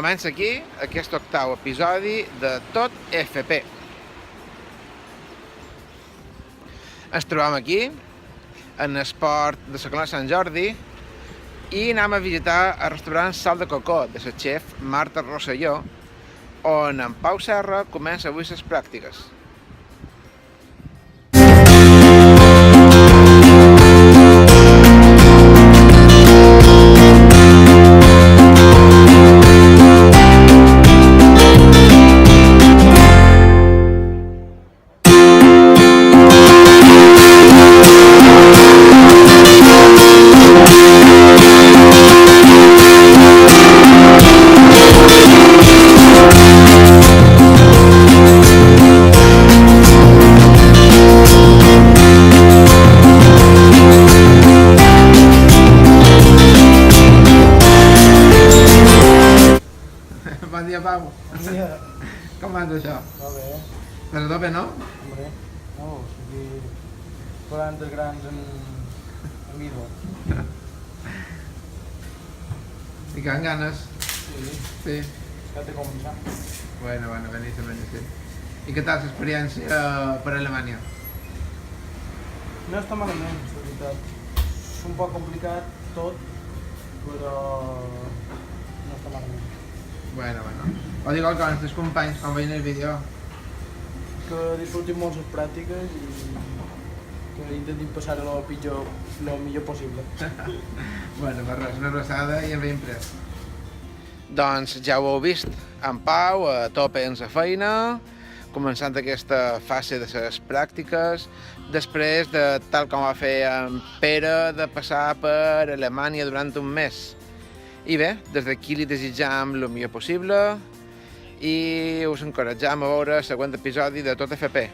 Comença aquí aquest octau episodi de Tot FP. Ens trobam aquí, en el port de la Colònia Sant Jordi, i anem a visitar el restaurant Sal de Cocó de la xef Marta Rosselló, on en Pau Serra comença avui les pràctiques. Bon dia, Pau. Bon dia. Com va això? Va bé. Estàs a tope, no? Hombre, no, sigui 40 grams en midó. I que amb ganes. Sí, Sí. ja té començar. Bueno, beníssim. I què tal l'experiència per Alemanya? No està malament, la veritat. És un poc complicat tot, però no està malament. Bueno. Ho dic que els teus companys quan veien el vídeo. Que disfrutin molt les pràctiques i que intentin passar-ho el millor possible. Bueno, per res, una abraçada i ens veiem pres. Doncs ja ho heu vist, en Pau a tope en la feina, començant aquesta fase de les pràctiques, després de, tal com va fer en Pere, de passar per Alemanya durant un mes. I bé, des d'aquí li desitjam el millor possible i us encoratjam a veure el següent episodi de Tot FP.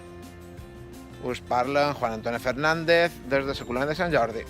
Us parla en Juan Antonio Fernández des de la Colònia de Sant Jordi.